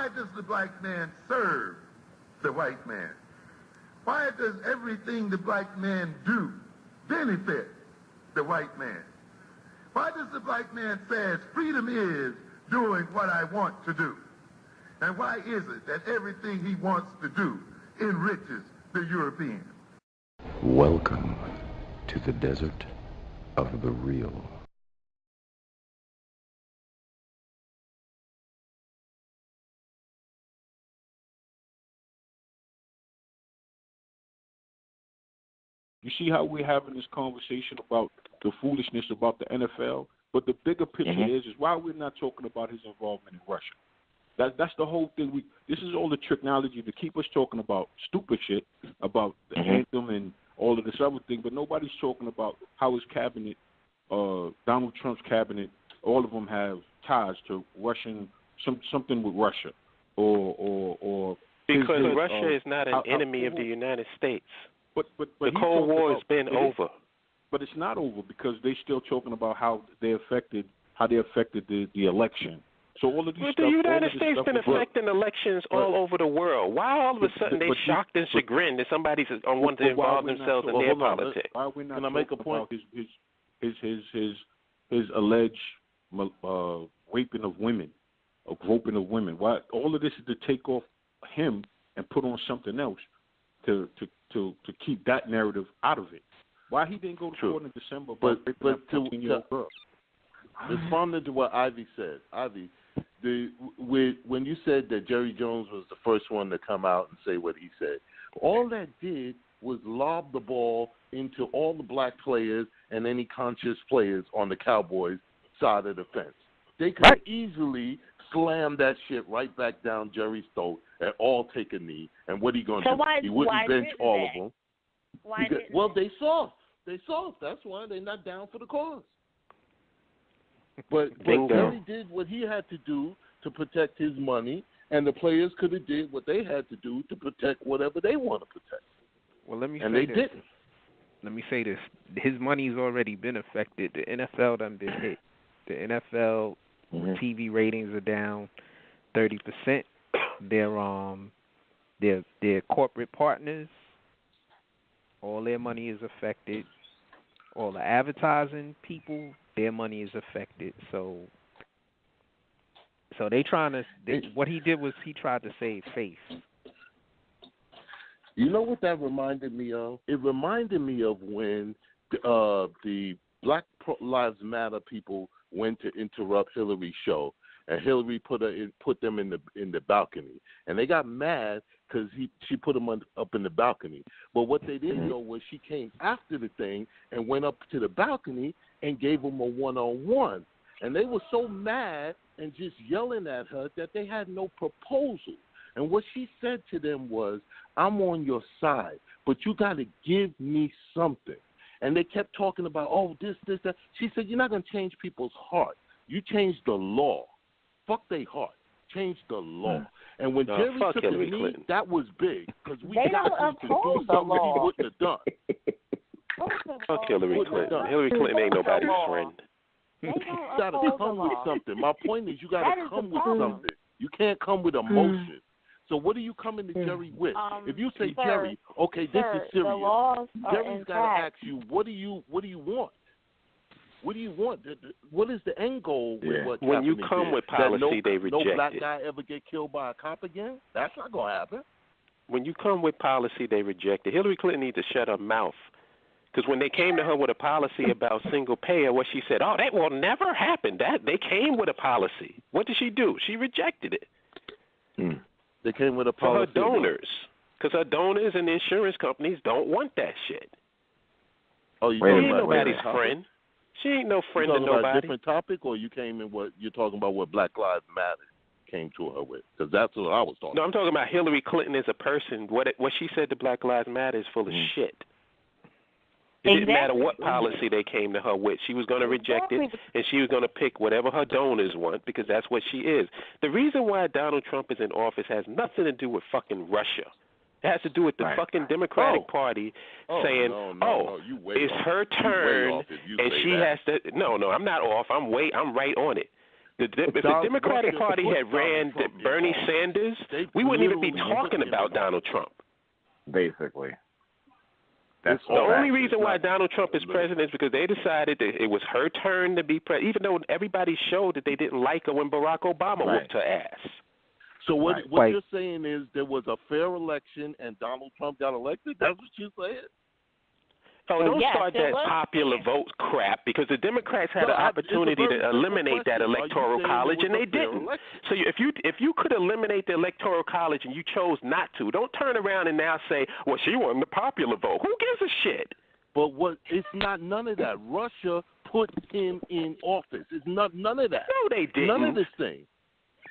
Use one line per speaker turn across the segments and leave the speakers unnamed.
Why does the black man serve the white man? Why does everything the black man do benefit the white man? Why does the black man say freedom is doing what I want to do? And why is it that everything he wants to do enriches the European?
Welcome to the desert of the real.
You see how we're having this conversation about the foolishness about the NFL? But the bigger picture is why we're not talking about his involvement in Russia. That's the whole thing. This is all the technology to keep us talking about stupid shit, about the anthem and all of this other thing, but nobody's talking about how his cabinet, Donald Trump's cabinet, all of them have ties to Russian, something with Russia. Or
because Russia is not an enemy of the United States. But the Cold War has been over.
But it's not over because they're still talking about how they affected the election. So all of these
the United States been affecting elections all over the world. Why all of a sudden they shocked and chagrined that somebody's wanted to involve themselves in their politics?
Why are we not talking about his alleged raping of women, or groping of women? Why all of this is to take off him and put on something else to keep that narrative out of it? Why he didn't go to court in December?
But to responding to what Ivy said, when you said that Jerry Jones was the first one to come out and say what he said, all that did was lob the ball into all the black players and any conscious players on the Cowboys side of the fence. They could easily slam that shit right back down Jerry's throat and all take a knee. And what he going to do? He wouldn't bench all of them. They soft. They soft. That's why they're not down for the cause. But Jerry did what he had to do to protect his money, and the players could have did what they had to do to protect whatever they want to protect.
Well, let me
and
say
they
this.
didn't.
Let me say this. His money's already been affected. The NFL done been hit. The NFL TV ratings are down 30%. Their corporate partners, all their money is affected. All the advertising people, their money is affected. So they trying to. What he did was he tried to save face.
You know what that reminded me of? It reminded me of when the Black Lives Matter people went to interrupt Hillary's show, and Hillary put them in the balcony, and they got mad because she put them up in the balcony. But what they didn't know was she came after the thing and went up to the balcony and gave them a one-on-one, and they were so mad and just yelling at her that they had no proposal. And what she said to them was, I'm on your side, but you got to give me something. And they kept talking about, this, that. She said, you're not going to change people's heart. You change the law. Fuck their heart. Change the law. And when Jerry took the knee, that was big because we got him to do something he wouldn't have done.
Fuck Hillary Clinton. Hillary Clinton ain't nobody's friend.
You got to come with something. My point is you got to come with something. You can't come with emotion. So what are you coming to Jerry with? If you say, Jerry, okay, this is serious, Jerry's got to ask you, what do you want? What do you want? What is the end goal with what
when you come
did?
with policy, they reject it.
No black guy ever get killed by a cop again? That's not going to happen.
When you come with policy, they reject it. Hillary Clinton needs to shut her mouth. Because when they came to her with a policy about single payer, what she said, that will never happen. They came with a policy. What did she do? She rejected it.
They came with a policy.
For her donors. Because her donors and the insurance companies don't want that shit.
Oh,
she ain't nobody's friend. She ain't no friend to nobody.
About a different topic, or you came in what you're talking about? What Black Lives Matter came to her with? Because that's what I was talking.
No, I'm talking about Hillary Clinton as a person. What she said to Black Lives Matter is full of shit. It didn't matter what policy they came to her with. She was going to reject it, and she was going to pick whatever her donors want because that's what she is. The reason why Donald Trump is in office has nothing to do with fucking Russia. It has to do with the fucking Democratic Party saying, it's her turn, and she has to. No, I'm not off. I'm right on it. If the Democratic Party had ran Bernie Sanders, we wouldn't even be talking about Donald Trump.
Basically.
The only reason why Donald Trump is president is because they decided that it was her turn to be president, even though everybody showed that they didn't like her when Barack Obama whooped her ass.
So what you're saying is there was a fair election and Donald Trump got elected? That's what you're saying?
Oh, don't start that popular vote crap, because the Democrats had an opportunity to eliminate that electoral college, and they didn't. So if you could eliminate the electoral college and you chose not to, don't turn around and now say, well, she won the popular vote. Who gives a shit?
But it's not none of that. Russia put him in office. It's not none of that.
No, they didn't.
None of this thing.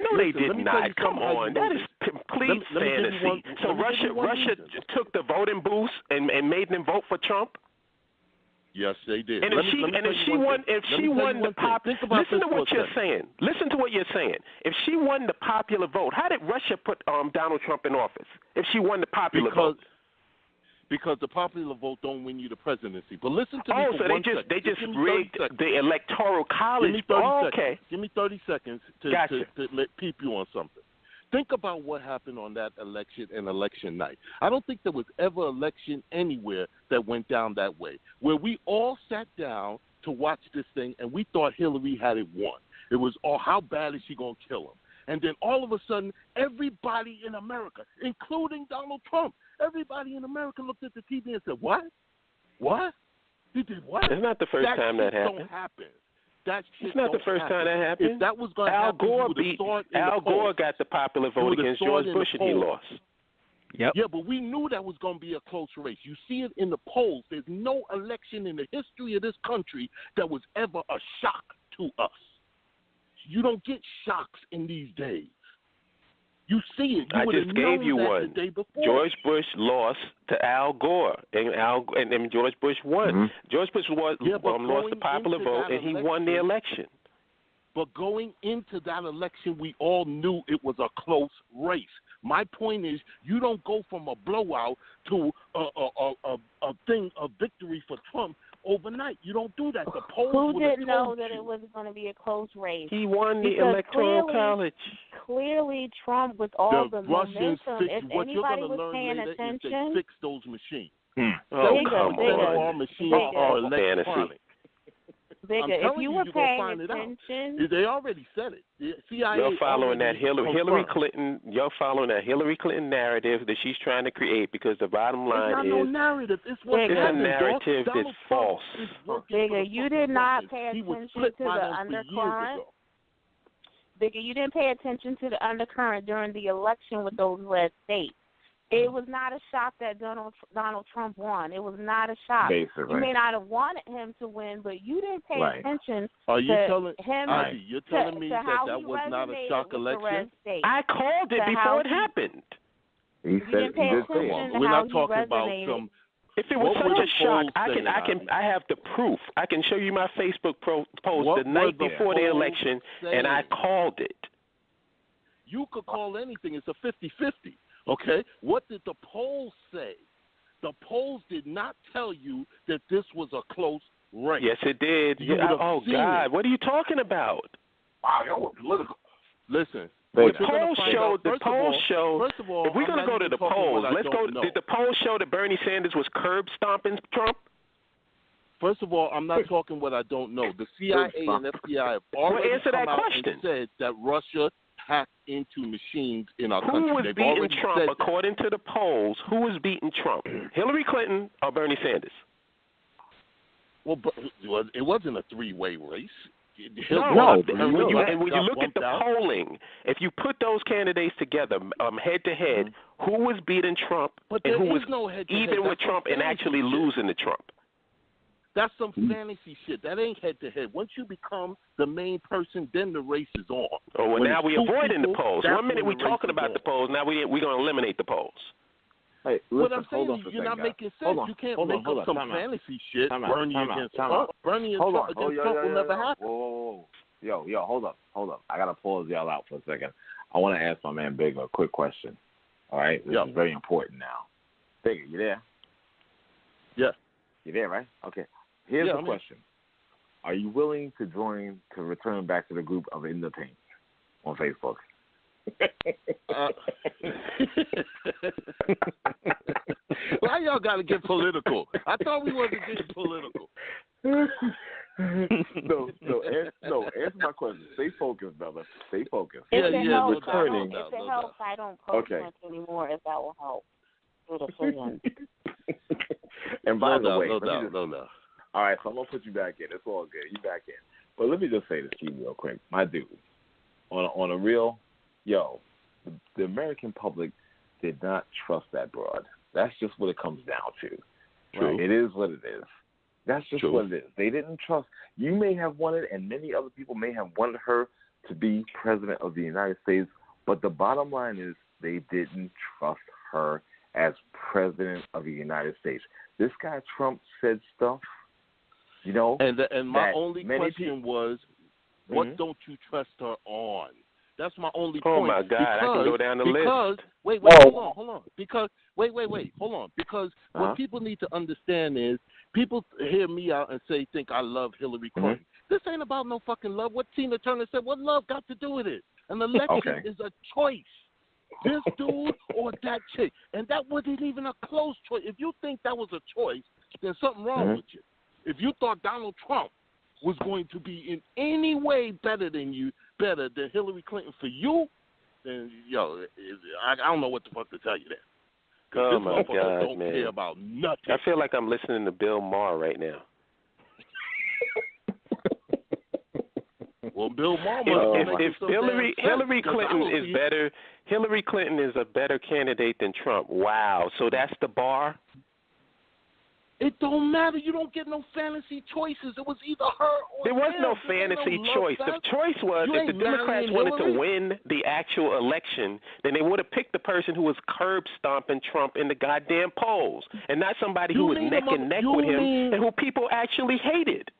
No, they did not. Come on. That is complete fantasy. So Russia took the voting booths and made them vote for Trump?
Yes, they did.
And if she won the popular, listen to what you're saying. Listen to what you're saying. If she won the popular vote, how did Russia put Donald Trump in office? If she won the popular vote,
because the popular vote don't win you the presidency. But listen to me.
Oh, so they just rigged the electoral college.
Give me 30 seconds to let peep you on something. Think about what happened on that election and election night. I don't think there was ever election anywhere that went down that way, where we all sat down to watch this thing and we thought Hillary had it won. It was, how bad is she going to kill him? And then all of a sudden, everybody in America, including Donald Trump, everybody in America looked at the TV and said, what? What? He did what?
It's not the first time that happened.
Don't happen.
It's not the first time that happened.
If that was going to happen,
Al Gore got the popular vote against George Bush and he lost.
Yep.
Yeah, but we knew that was going to be a close race. You see it in the polls. There's no election in the history of this country that was ever a shock to us. You don't get shocks in these days. You see it.
I just gave you one. George Bush lost to Al Gore, and George Bush won.
Mm-hmm.
George Bush lost the popular vote, and he won the election.
But going into that election, we all knew it was a close race. My point is, you don't go from a blowout to a victory for Trump overnight. You don't do that. The polls
Who didn't know that it was going to be a close race?
He won the electoral college.
Clearly, Trump, with all the momentum, if
what
anybody
you're going to learn
paying
later
attention,
is they fix those machines.
Oh, come on.
Our machines are electronic.
If you were paying attention,
they already said it. The CIA.
You're following that Hillary Clinton. You're following that Hillary Clinton narrative that she's trying to create, because the bottom line
it's not no narrative. It's what
it's a narrative that's false.
Bigger, you did not pay attention to the undercurrent. Bigger, you didn't pay attention to the undercurrent during the election with those red states. It was not a shock that Donald Trump won. It was not a shock.
Basically.
You may not have wanted him to win, but you didn't pay attention
to
him.
You're telling me that was not a shock election?
I called it before it happened.
You didn't pay attention to
We're
how
not talking about
some.
If it was such a shock, I have the proof. I can show you my Facebook post the night before the election, and I called it.
You could call anything. It's a 50-50. Okay, what did the polls say? The polls did not tell you that this was a close race.
Yes, it did. Oh, God, what are you talking about?
Wow, y'all were political. Listen.
The polls showed. First of all, if we're going to go to the polls, let's go. Did the polls show that Bernie Sanders was curb stomping Trump?
First of all, I'm not talking what I don't know. The CIA and FBI have already come out and said that Russia hacked into machines in our country.
Who was beating Trump according to the polls? Who was beating Trump? Hillary Clinton or Bernie Sanders?
Well, it wasn't a three-way race.
When you look at the polling, if you put those candidates together head to head, who was beating Trump and who was even with Trump and actually losing to Trump?
That's some fantasy shit. That ain't head-to-head. Once you become the main person, then the race is on.
Oh, well, now we're avoiding the polls. 1 minute we're talking about the polls. Now we're going to eliminate the polls.
Hey, listen,
what I'm saying is you're not making sense. You can't make up some fantasy shit. Bernie against Trump. Bernie and Trump against Trump will never happen.
Whoa. Yo, hold up. I got to pause y'all out for a second. I want to ask my man Bigger a quick question. All right? This is very important now. Bigger, you there?
Yeah.
You there, right? Okay. Here's the question. Are you willing to return back to the group of Independents on Facebook?
Why y'all got to get political? I thought we wasn't getting political.
No. Answer my question. Stay focused, brother. Stay focused.
If it helps,
returning.
I don't post much anymore. If that will help.
And by the way,
no.
All right, so I'm gonna put you back in. It's all good. You back in. But let me just say this to you real quick, my dude. On a real, the American public did not trust that broad. That's just what it comes down to.
True.
Right? It is what it is. That's just
True.
what it is. They didn't trust. You may have wanted, and many other people may have wanted her to be president of the United States, but the bottom line is they didn't trust her as president of the United States. This guy Trump said stuff,
And my only question was, what don't you trust her on? That's my only point.
Oh my God, I can go down the list.
Wait, hold on. Because hold on. Because what people need to understand is, people hear me out and think I love Hillary Clinton. This ain't about no fucking love. What Tina Turner said, what love got to do with it? An election is a choice. This dude or that chick. And that wasn't even a close choice. If you think that was a choice, there's something wrong with you. If you thought Donald Trump was going to be in any way better than Hillary Clinton for you, then, I don't know what the fuck to tell you there.
Oh, my God,
don't
man.
care about nothing.
I feel like I'm listening to Bill Maher right now.
Well, Bill Maher.
If Hillary Clinton is better, Hillary Clinton is a better candidate than Trump. Wow. So that's the bar?
It don't matter. You don't get no fantasy choices. It was either her or
there was no fantasy choice. The choice was if the Democrats wanted to win the actual election, then they would have picked the person who was curb stomping Trump in the goddamn polls, and not somebody who was neck and neck with him and who people actually hated.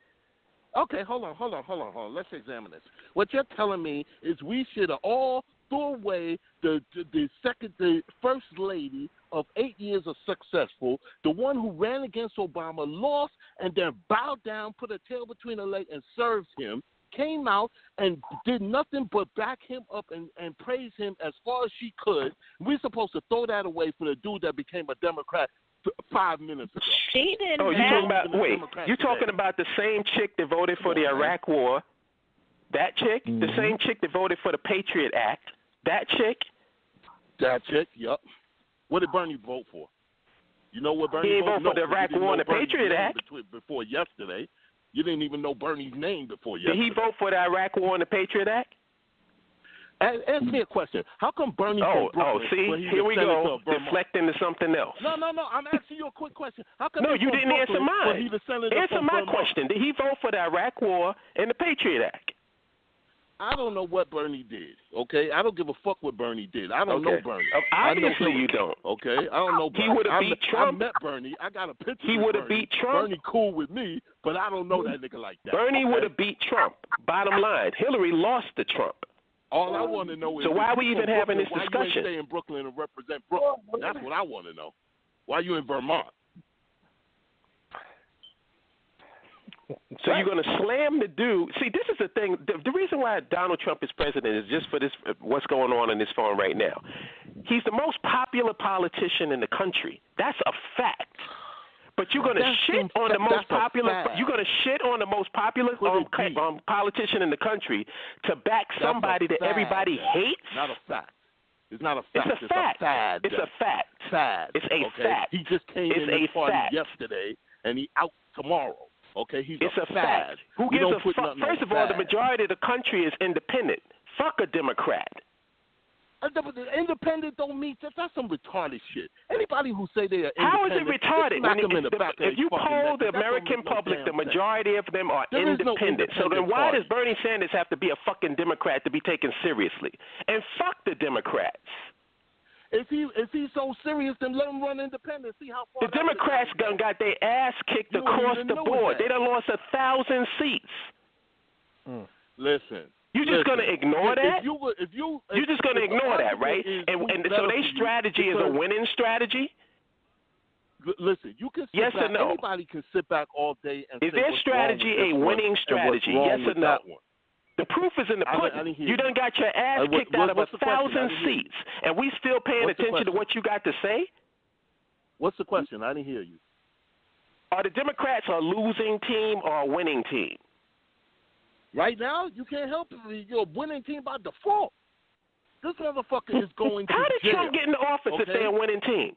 Okay, hold on. Let's examine this. What you're telling me is we should have all threw away the first lady of 8 years of successful, the one who ran against Obama, lost, and then bowed down, put a tail between her legs, and served him, came out and did nothing but back him up and praise him as far as she could. We're supposed to throw that away for the dude that became a Democrat 5 minutes ago.
She didn't.
Oh, you talking about the same chick that voted for the Iraq War? That chick? The same chick that voted for the Patriot Act? That chick?
That chick, yep. What did Bernie vote for? You know what Bernie
voted for? He
voted
for the Iraq War and the Patriot Act.
Before yesterday. You didn't even know Bernie's name before yesterday.
Did he vote for the Iraq War and the Patriot Act?
Ask me a question. How come Bernie from Brooklyn,
see, here we go, deflecting to something else.
No. I'm asking you a quick question. How come
no, you didn't
Brooklyn,
answer mine. Answer my question. Did he vote for the Iraq War and the Patriot Act?
I don't know what Bernie did, okay? I don't give a fuck what Bernie did. I don't know Bernie.
Obviously you don't.
Okay? I don't know Bernie.
He would have beat Trump.
I met Bernie. I got a picture
He would have beat Trump.
Bernie cool with me, but I don't know that nigga like that.
Bernie would have beat Trump. Bottom line, Hillary lost to Trump.
All I want to know is...
So why are we even having this discussion?
Why you stay in Brooklyn and represent Brooklyn? That's what I want to know. Why you in Vermont?
So you're going to slam the dude. See, this is the thing. The reason why Donald Trump is president is just for this, what's going on in this phone right now. He's the most popular politician in the country. That's a fact. But you're going to shit on the most popular. You're going to shit on the most popular politician in the country to back somebody that everybody hates.
Not a fact. It's not a fact.
It's a fact. It's a fact.
Sad.
It's a fact.
He just came in the party yesterday, and he out tomorrow. Okay,
it's a fact. Who gives a fuck? First of all, the majority of the country is independent. Fuck a Democrat.
Independent don't mean that's some retarded shit. Anybody who say they are independent,
how is it retarded? If you poll the American public, the majority of them are independent. So then why does Bernie Sanders have to be a fucking Democrat to be taken seriously? And fuck the Democrats.
If he's so serious, then let him run independent. See how far
the Democrats got their ass kicked across the board. They done lost 1,000 seats.
Listen.
You're just going to ignore that? You're just going to ignore that, right? And so their strategy is a winning strategy?
Listen, you can sit
yes
back.
or no?
Anybody can sit back all day and
is
say
their
what's
strategy
wrong with
a winning strategy? Yes or no? The proof is in the pudding. You done got your ass kicked out of 1,000 seats, and we still paying attention to what you got to say?
What's the question? I didn't hear you.
Are the Democrats a losing team or a winning team?
Right now, you can't help it. You're a winning team by default. This motherfucker is going to
How did
jail,
Trump get in the office if they're a winning team?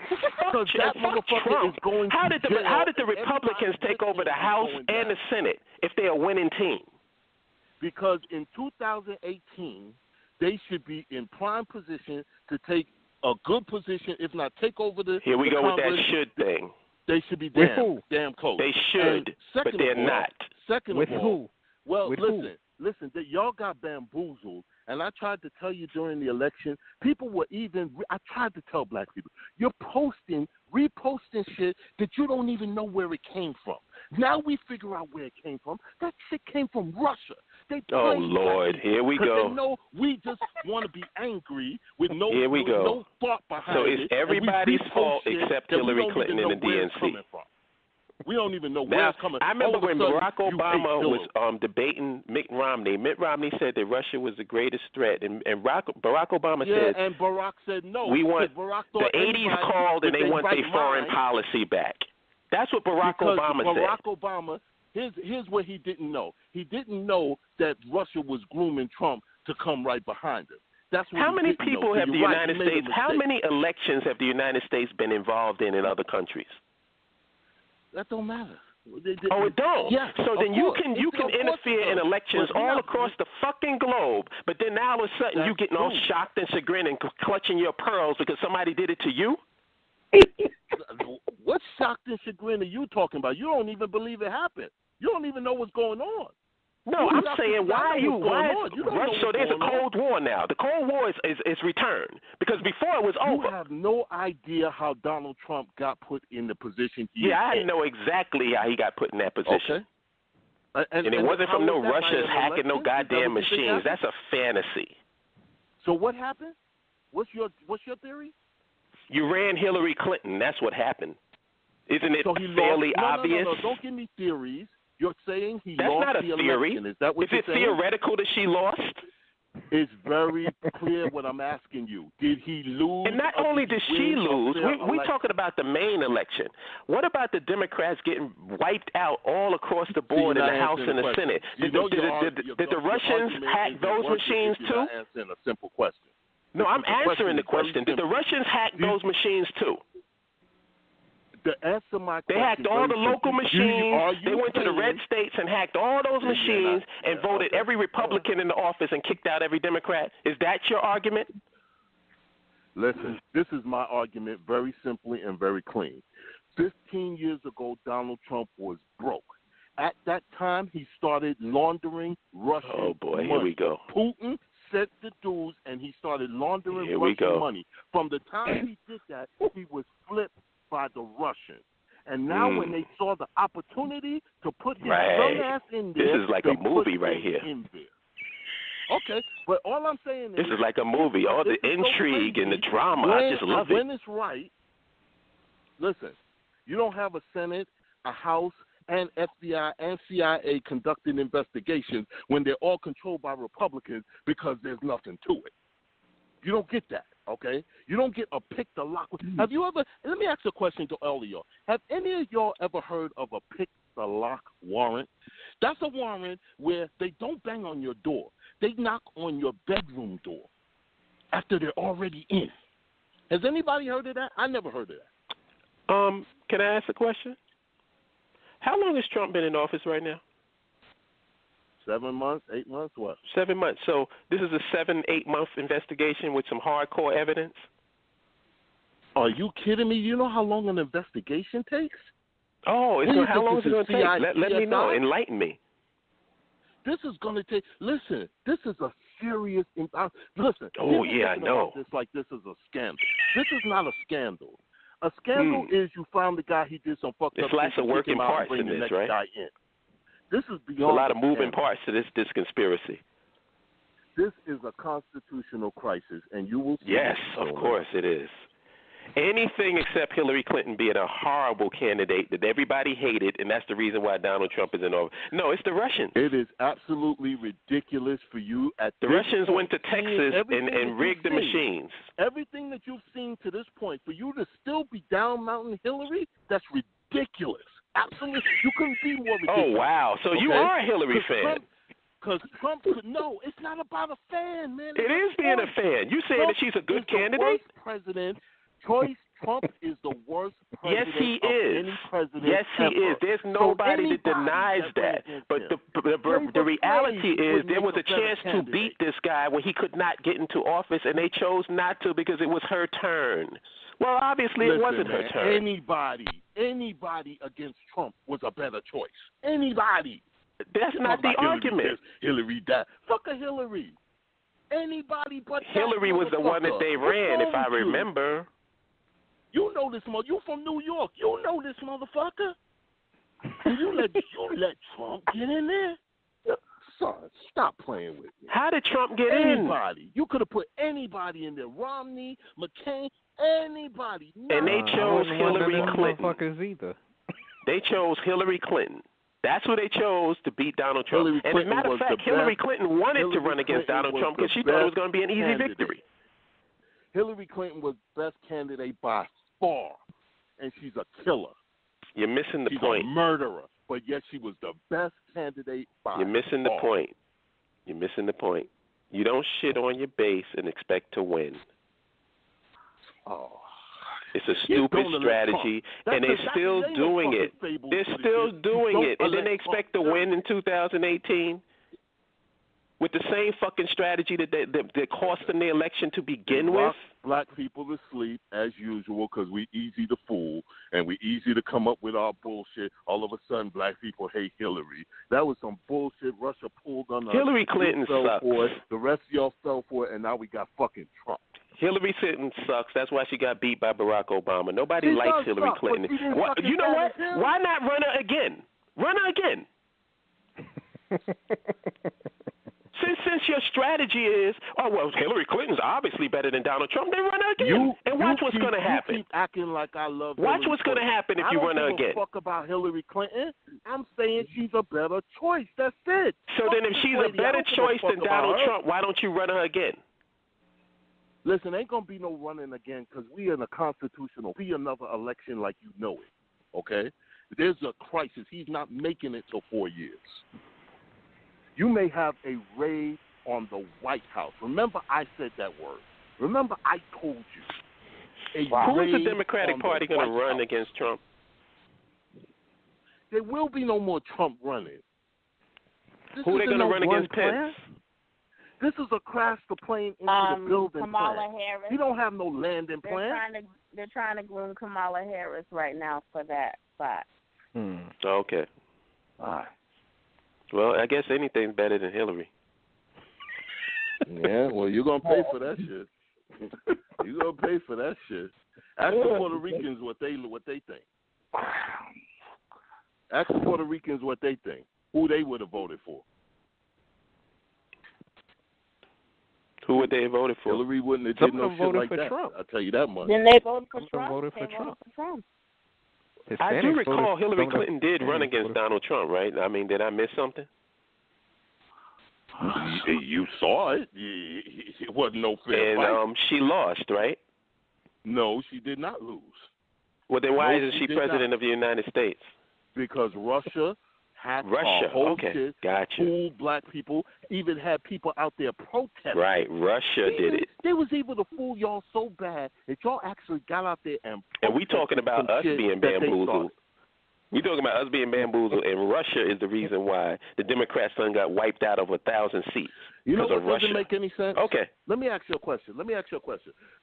Because that motherfucker is going
how
to
did
jail.
How did the Republicans take over the House and the Senate if they're a winning team?
Because in 2018, they should be in prime position to take a good position, if not take over the
Here we
the
go
Congress.
With that should thing.
They should be damn close.
They should, but they're not.
Second
with
of all,
who?
well,
with
listen, y'all got bamboozled. And I tried to tell you during the election, people were I tried to tell black people, you're reposting shit that you don't even know where it came from. Now we figure out where it came from. That shit came from Russia.
Oh, Lord, here we go.
They know we just want to be angry with no thought behind it.
So it's everybody's fault except Hillary Clinton and the DNC.
We don't even know where it's coming from.
I remember when Barack Obama was debating Mitt Romney. Mitt Romney said that Russia was the greatest threat, and Barack Obama said,
and Barack said no.
We want the 80s called, and they want their foreign policy back. That's what Barack Obama said.
Barack Obama, here's what he didn't know. He didn't know that Russia was grooming Trump to come right behind him. That's what
how many people have the United States? How many elections have the United States been involved in other countries?
That don't matter.
Oh, it don't?
Yeah,
so then you can interfere in elections all across the fucking globe, but then now all of a sudden you getting all shocked and chagrined and clutching your pearls because somebody did it to you?
What shocked and chagrin are you talking about? You don't even believe it happened. You don't even know what's going on.
No, I'm saying so there's a Cold War now. The Cold War is returned because before it was over.
You have no idea how Donald Trump got put in the position he is
I know exactly how he got put in that position.
Okay.
And it wasn't from no Russians hacking no goddamn machines. That's a fantasy.
So what happened? What's your theory?
You ran Hillary Clinton. That's what happened. Isn't it fairly obvious?
No, don't give me theories. You're saying he
That's
lost
not a
the
theory.
election. Is that what you're saying?
Theoretical that she lost?
It's very clear what I'm asking you. Did he lose?
And not only did she lose, we're talking about the main election. What about the Democrats getting wiped out all across the board in the House and the Senate? Did the Russians hack those machines too?
You're not answering a simple question.
No, I'm answering the question. Did the Russians hack those machines too?
To answer my question,
they hacked all the local machines. They went to the red states and hacked all those machines and voted every Republican in the office and kicked out every Democrat. Is that your argument?
Listen, this is my argument very simply and very clean. 15 years ago, Donald Trump was broke. At that time, he started laundering Russian money.
Oh, boy, here we go.
Putin set the dues, and he started laundering Russian money. From the time he did that, he was flipped by the Russians. And now when they saw the opportunity to put his dumbass in there,
this is like a movie right here.
Okay, but all I'm saying is
this is like a movie. All the intrigue and the drama, I just love it.
When it's right, listen, you don't have a Senate, a House, and FBI and CIA conducting investigations when they're all controlled by Republicans because there's nothing to it. You don't get that. Okay, you don't get a pick the lock. Have you ever? Let me ask a question to all of y'all. Have any of y'all ever heard of a pick the lock warrant? That's a warrant where they don't bang on your door. They knock on your bedroom door after they're already in. Has anybody heard of that? I never heard of that.
Can I ask a question? How long has Trump been in office right now?
7 months, 8 months, what?
7 months. So this is a 7-8 month investigation with some hardcore evidence?
Are you kidding me? You know how long an investigation takes?
Oh, how long is it going to take? Let me know. Enlighten me.
This is going to take. Listen, this is a serious. Listen.
Oh yeah, I know.
It's like this is a scandal. This is not a scandal. A scandal is you found the guy, he did some fucked up.
There's lots of working parts in this, right?
This is beyond.
There's a lot of moving parts to this conspiracy.
This is a constitutional crisis, and you will see.
Yes, of course it is. Anything except Hillary Clinton being a horrible candidate that everybody hated, and that's the reason why Donald Trump is in office. No, it's the Russians.
It is absolutely ridiculous for you at
the Russians went to Texas and rigged the machines.
Everything that you've seen to this point, for you to still be down-mounting Hillary, that's ridiculous. Absolutely. You couldn't be more ridiculous.
Oh, wow. So you are a Hillary fan.
Because Trump could, no, it's not about a fan, man.
It is being a fan. You saying that she's a good candidate?
President. Trump is the worst president
yes, he
of
is.
any president
yes, he
ever.
is. There's nobody that denies that. But the reality is there was a chance to beat this guy when he could not get into office, and they chose not to because it was her turn. Well, obviously it wasn't her turn.
Anybody against Trump was a better choice. Anybody.
That's not the argument.
Hillary died. Fuck a Hillary. Anybody but
Hillary was the one that they ran, if I remember.
You know this mother. You from New York. You know this motherfucker. And you let Trump get in there. Son, stop playing with me.
How did Trump get
anybody? You could have put anybody in there. Romney, McCain, anybody. No.
And they chose Hillary Clinton.
Either.
They chose Hillary Clinton. That's who they chose to beat Donald Trump. And as a matter of fact, Hillary Clinton wanted to run against Donald Trump because she thought it was going to be an easy victory.
Hillary Clinton was best candidate by far, and she's a killer.
You're missing the point.
She's a murderer, but yet she was the best candidate by
You're missing
far.
the point. You're missing the point. You don't shit on your base and expect to win.
Oh.
It's a stupid strategy, and they're still doing it. They're still doing it, and then they expect to win in 2018 with the same fucking strategy that cost them the election to begin with.
Black people to sleep as usual because we easy to fool and we easy to come up with our bullshit. All of a sudden, black people hate Hillary. That was some bullshit Russia pulled on us.
Hillary Clinton sucks.
The rest of y'all fell for it, and now we got fucking Trump.
Hillary Clinton sucks. That's why she got beat by Barack Obama. Nobody likes Hillary Clinton. You know what? Why not run her again? Run her again. Since your strategy is, Hillary Clinton's obviously better than Donald Trump, then run her again. And watch what's going to happen.
You keep acting like I love
Watch what's going to happen if you run her again.
I don't give a fuck about Hillary Clinton. I'm saying she's a better choice. That's it.
So then if she's a better choice than Donald Trump, why don't you run her again?
Listen, ain't going to be no running again because we in a constitutional, be another election like you know it, okay? There's a crisis. He's not making it till 4 years. You may have a raid on the White House. Remember I said that word. Remember I told you.
Who is the Democratic Party going to run against Trump?
There will be no more Trump running.
Who are they going to run against Pence?
This is a crash to plane into the building
Kamala
plan.
Harris.
He don't have no landing plan.
They're trying to groom Kamala Harris right now for that spot.
Okay.
All right.
Well, I guess anything's better than Hillary.
Yeah, well, you're going to pay for that shit. You're going to pay for that shit. Ask the Puerto Ricans what they think. Ask the Puerto Ricans what they think, who they would have voted for.
Who would they have voted for?
Hillary wouldn't have did no shit like that.
Trump.
I'll tell you that much.
Then they voted for Trump.
Voted for Trump.
I do recall Hillary Clinton did run against Donald Trump, right? I mean, did I miss something?
You saw it. It wasn't no fair fight.
And she lost, right?
No, she did not lose.
Well, then why isn't she president of the United States?
Because Russia had a whole shit, fooled black people, even had people out there protesting.
Right, Russia did it.
They was able to fool y'all so bad that y'all actually got out there and
we talking about us being bamboozled. We talking about us being bamboozled, and Russia is the reason why the Democrats got wiped out of 1,000 seats.
You know what doesn't make any sense?
Okay.
Let me ask you a question.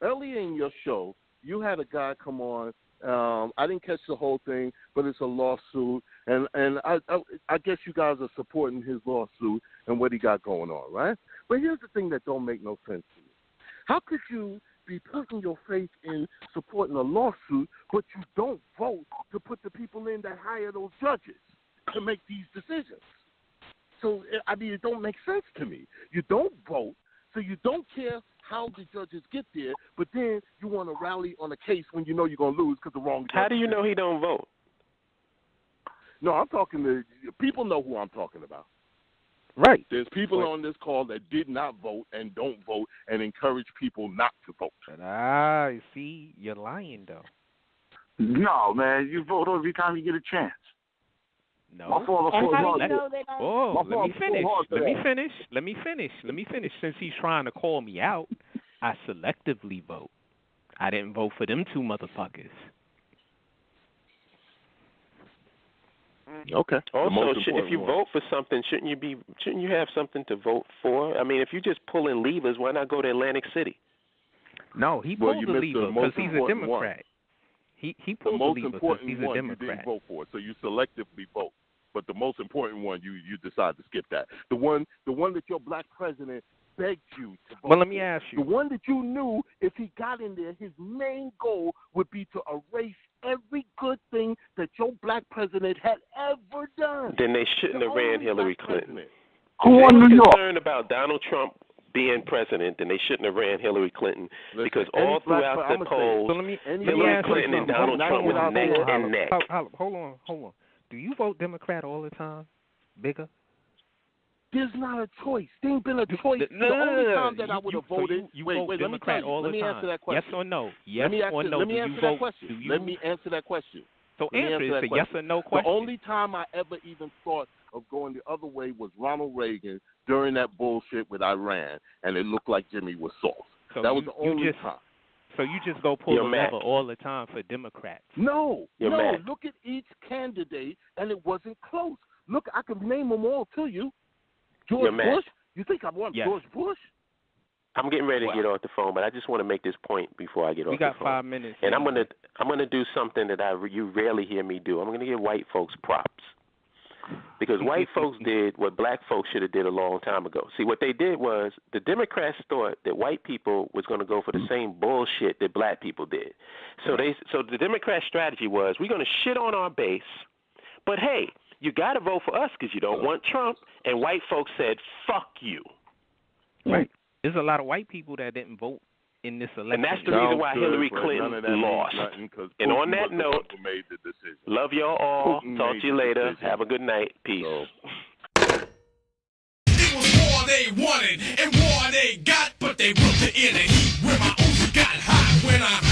Earlier in your show, you had a guy come on. I didn't catch the whole thing, but it's a lawsuit, and I guess you guys are supporting his lawsuit and what he got going on, right? But here's the thing that don't make no sense to me. How could you be putting your faith in supporting a lawsuit, but you don't vote to put the people in that hire those judges to make these decisions? So, I mean, it don't make sense to me. You don't vote, so you don't care how the judges get there, but then you want to rally on a case when you know you're going to lose because the wrong judge.
How do you know he don't vote?
No, I'm talking to people know who I'm talking about.
Right.
There's people on this call that did not vote and don't vote and encourage people not to vote.
But see, you're lying though.
No, man, you vote every time you get a chance.
No.
My father fought
Let me finish. Since he's trying to call me out, I selectively vote. I didn't vote for them two motherfuckers.
Okay.
Also, if you vote for something, shouldn't you have something to vote for? I mean, if you just pulling levers, why not go to Atlantic City?
No, he pulled the lever because he's a Democrat. He pulled the lever because he's a Democrat.
You didn't vote for it, so you selectively vote. But the most important one, you decide to skip that. The one that your black president begged you to vote.
Well, let me ask you.
The one that you knew, if he got in there, his main goal would be to erase every good thing that your black president had ever done.
Then they shouldn't have ran Hillary Clinton.
Who won New York?
Concerned about Donald Trump being president, then they shouldn't have ran Hillary Clinton because all throughout the polls, Hillary Clinton and Donald Trump was neck and neck.
Hold on. Do you vote Democrat all the time, Bigger?
There's not a choice. There ain't been a choice. The only time that I would have voted.
You vote Democrat all the time.
Let me answer that question.
Yes or no?
Let me answer that question.
So answer it. It's a yes or no question.
The only time I ever even thought of going the other way was Ronald Reagan during that bullshit with Iran, and it looked like Jimmy was soft.
So
that was the only time.
So you just go pull the lever all the time for Democrats?
No. Look at each candidate, and it wasn't close. Look, I can name them all to you. George Bush? You think I want George Bush?
I'm getting ready to get off the phone, but I just want to make this point before I get off the phone.
We got 5 minutes.
And I'm gonna do something that you rarely hear me do. I'm gonna give white folks props. Because white folks did what black folks should have did a long time ago. See, what they did was the Democrats thought that white people was going to go for the same bullshit that black people did. So the Democrat strategy was, we're going to shit on our base, but hey, you got to vote for us because you don't want Trump. And white folks said, fuck you.
Right. There's a lot of white people that didn't vote in this election.
And that's the reason why Hillary Clinton lost. And on that note, love y'all all. Talk to you later. Have a good night. Peace.
It was war they wanted and war they got, but they wrote it in the heat where my ocean got hot when I